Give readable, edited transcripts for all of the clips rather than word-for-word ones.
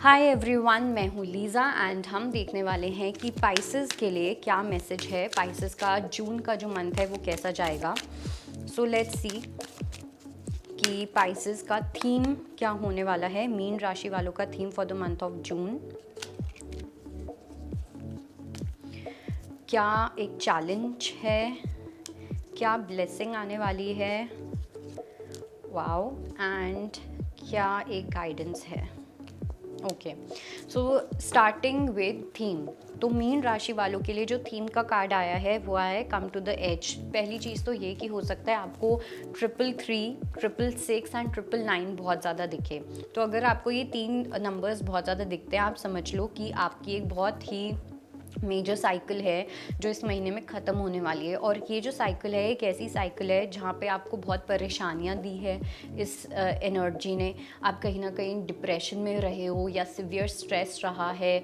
Hi everyone, मैं हूँ Lisa and हम देखने वाले हैं कि पाइसेस के लिए क्या मैसेज है। पाइसेस का जून का जो मंथ है वो कैसा जाएगा। सो लेट्स सी कि पाइसेस का थीम क्या होने वाला है। मीन राशि वालों का theme for the month of June. क्या एक चैलेंज है, क्या ब्लेसिंग आने वाली है, वाओ, एंड क्या एक गाइडेंस है। Okay, so starting with theme. तो मीन राशि वालों के लिए जो थीम का कार्ड आया है वो आया है कम टू द एज। पहली चीज़ तो ये कि हो सकता है आपको 333, 666 एंड 999 बहुत ज़्यादा दिखे। तो अगर आपको ये तीन नंबर्स बहुत ज़्यादा दिखते हैं, आप समझ लो कि आपकी एक बहुत ही मेजर साइकिल है जो इस महीने में ख़त्म होने वाली है। और ये जो साइकिल है एक ऐसी साइकिल है जहाँ पे आपको बहुत परेशानियाँ दी है इस एनर्जी ने। आप कहीं ना कहीं डिप्रेशन में रहे हो या सिवियर स्ट्रेस रहा है।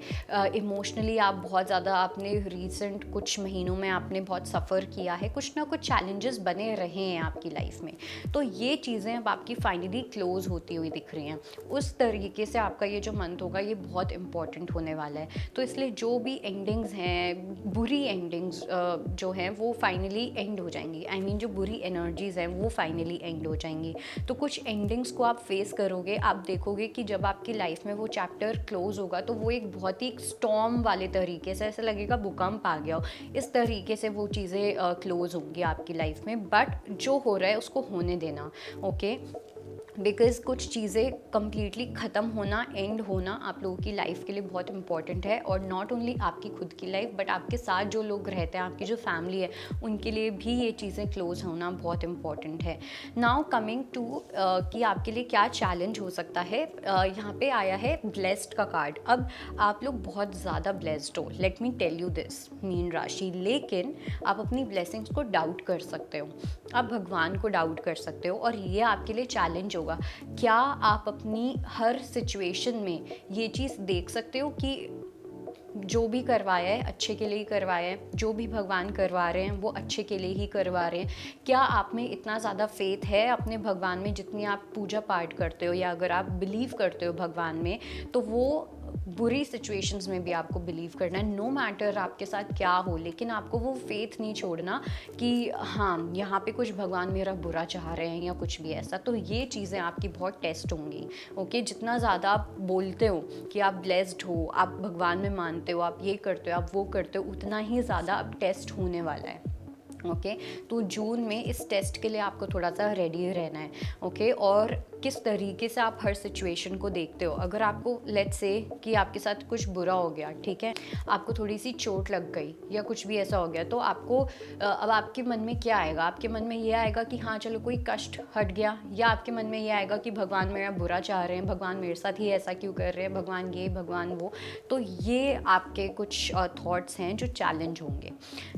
इमोशनली आप बहुत ज़्यादा, आपने रिसेंट कुछ महीनों में आपने बहुत सफ़र किया है, कुछ ना कुछ चैलेंजेस बने रहे हैं आपकी लाइफ में। तो ये चीज़ें अब आपकी फाइनली क्लोज होती हुई दिख रही हैं। उस तरीके से आपका ये जो मंथ होगा ये बहुत इंपॉर्टेंट होने वाला है। तो इसलिए जो भी एंडिंग्स हैं, बुरी एंडिंग्स जो हैं वो फाइनली एंड हो जाएंगी। आई मीन जो बुरी एनर्जीज़ हैं वो फाइनली एंड हो जाएंगी। तो कुछ एंडिंग्स को आप फेस करोगे। आप देखोगे कि जब आपकी लाइफ में वो चैप्टर क्लोज होगा तो वो एक बहुत ही स्टॉर्म वाले तरीके से, ऐसा लगेगा भूकंप आ गया हो, इस तरीके से वो चीज़ें क्लोज होंगी आपकी लाइफ में। बट जो हो रहा है उसको होने देना, ओके। बिकॉज कुछ चीज़ें कम्प्लीटली ख़त्म होना, एंड होना आप लोगों की लाइफ के लिए बहुत इंपॉर्टेंट है। और नॉट ओनली आपकी खुद की लाइफ बट आपके साथ जो लोग रहते हैं, आपकी जो फैमिली है, उनके लिए भी ये चीज़ें क्लोज होना बहुत इंपॉर्टेंट है। नाउ कमिंग टू कि आपके लिए क्या चैलेंज हो सकता है। यहाँ पे आया है ब्लेस्ड का कार्ड। अब आप लोग बहुत ज़्यादा ब्लेस्ड हो, let me tell you this मीन राशि। लेकिन आप अपनी ब्लेसिंग्स को डाउट कर सकते हो, आप भगवान को डाउट कर सकते हो और ये आपके लिए चैलेंज होगा। क्या आप अपनी हर सिचुएशन में ये चीज़ देख सकते हो कि जो भी करवाया है अच्छे के लिए ही करवाया है, जो भी भगवान करवा रहे हैं वो अच्छे के लिए ही करवा रहे हैं। क्या आप में इतना ज़्यादा फेथ है अपने भगवान में, जितनी आप पूजा पाठ करते हो या अगर आप बिलीव करते हो भगवान में, तो वो बुरी सिचुएशंस में भी आपको बिलीव करना है। नो मैटर आपके साथ क्या हो, लेकिन आपको वो फेथ नहीं छोड़ना कि हाँ यहाँ पे कुछ भगवान मेरा बुरा चाह रहे हैं या कुछ भी ऐसा। तो ये चीज़ें आपकी बहुत टेस्ट होंगी, ओके। जितना ज़्यादा आप बोलते हो कि आप ब्लेस्ड हो, आप भगवान में मानते हो, आप ये करते हो, आप वो करते हो, उतना ही ज़्यादा अब टेस्ट होने वाला है, ओके। तो जून में इस टेस्ट के लिए आपको थोड़ा सा रेडी रहना है, ओके। और किस तरीके से आप हर सिचुएशन को देखते हो। अगर आपको लेट्स से कि आपके साथ कुछ बुरा हो गया, ठीक है, आपको थोड़ी सी चोट लग गई या कुछ भी ऐसा हो गया, तो आपको अब आपके मन में क्या आएगा? आपके मन में ये आएगा कि हाँ चलो कोई कष्ट हट गया, या आपके मन में ये आएगा कि भगवान मेरा बुरा चाह रहे हैं, भगवान मेरे साथ ही ऐसा क्यों कर रहे हैं, भगवान ये भगवान वो। तो ये आपके कुछ थॉट्स हैं जो चैलेंज होंगे।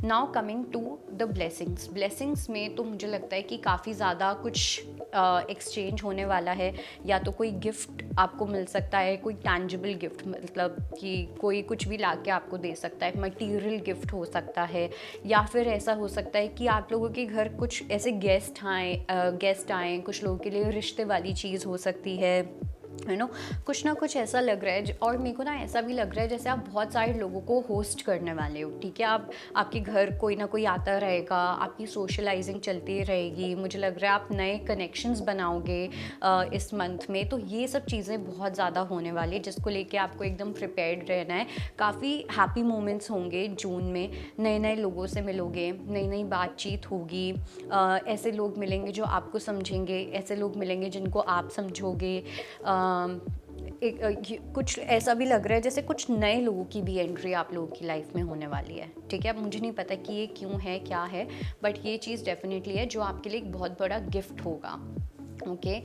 Now coming to the blessings में तो मुझे लगता है कि काफ़ी ज़्यादा कुछ एक्सचेंज होने वाला है। या तो कोई गिफ्ट आपको मिल सकता है, कोई टैंजिबल गिफ्ट, मतलब कि कोई कुछ भी ला के आपको दे सकता है, मटीरियल गिफ्ट हो सकता है। या फिर ऐसा हो सकता है कि आप लोगों के घर कुछ ऐसे गेस्ट आए, कुछ लोगों के लिए रिश्ते वाली चीज़ हो सकती है, यू नो। कुछ ना कुछ ऐसा लग रहा है। और मेरे को ना ऐसा भी लग रहा है जैसे आप बहुत सारे लोगों को होस्ट करने वाले हो, ठीक है। आप आपके घर कोई ना कोई आता रहेगा, आपकी सोशलाइजिंग चलती रहेगी। मुझे लग रहा है आप नए कनेक्शंस बनाओगे इस मंथ में। तो ये सब चीज़ें बहुत ज़्यादा होने वाली है, जिसको लेके आपको एकदम प्रिपेयर्ड रहना है। काफ़ी हैप्पी मोमेंट्स होंगे जून में, नए नए लोगों से मिलोगे, नई नई बातचीत होगी। ऐसे लोग मिलेंगे जो आपको समझेंगे, ऐसे लोग मिलेंगे जिनको आप समझोगे। कुछ ऐसा भी लग रहा है जैसे कुछ नए लोगों की भी एंट्री आप लोगों की लाइफ में होने वाली है, ठीक है। अब मुझे नहीं पता कि ये क्यों है, क्या है, बट ये चीज़ डेफिनेटली है जो आपके लिए एक बहुत बड़ा गिफ्ट होगा, ओके।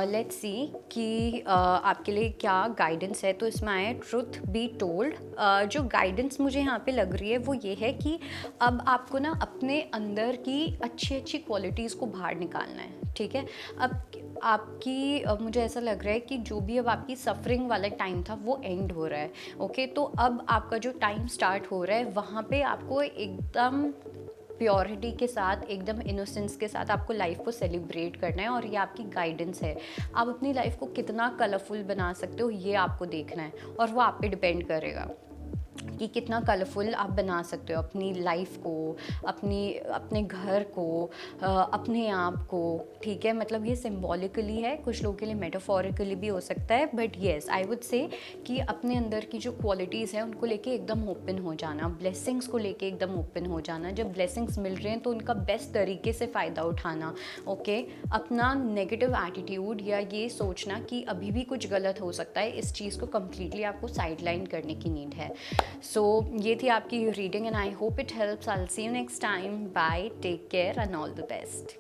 लेट्स सी कि आपके लिए क्या गाइडेंस है। तो इसमें आया ट्रुथ बी टोल्ड। जो गाइडेंस मुझे यहाँ पे लग रही है वो ये है कि अब आपको ना अपने अंदर की अच्छी अच्छी क्वालिटीज़ को बाहर निकालना है, ठीक है। अब आपकी मुझे ऐसा लग रहा है कि जो भी अब आपकी सफरिंग वाला टाइम था वो एंड हो रहा है, ओके। तो अब आपका जो टाइम स्टार्ट हो रहा है वहाँ पे आपको एकदम प्योरिटी के साथ, एकदम इनोसेंस के साथ आपको लाइफ को सेलिब्रेट करना है, और ये आपकी गाइडेंस है। आप अपनी लाइफ को कितना कलरफुल बना सकते हो ये आपको देखना है, और वो आप पे डिपेंड करेगा कि कितना कलरफुल आप बना सकते हो अपनी लाइफ को, अपने घर को, अपने आप को, ठीक है। मतलब ये सिंबॉलिकली है, कुछ लोगों के लिए मेटाफोरिकली भी हो सकता है, but yes I would say कि अपने अंदर की जो क्वालिटीज़ हैं उनको लेके एकदम ओपन हो जाना, ब्लेसिंग्स को लेके एकदम ओपन हो जाना। जब ब्लेसिंग्स मिल रहे हैं तो उनका बेस्ट तरीके से फ़ायदा उठाना, ओके। अपना नेगेटिव एटीट्यूड या ये सोचना कि अभी भी कुछ गलत हो सकता है, इस चीज़ को कम्प्लीटली आपको साइडलाइन करने की नीड है। सो ये थी आपकी reading and I hope it helps. I will see you next time. Bye, take care and all the best.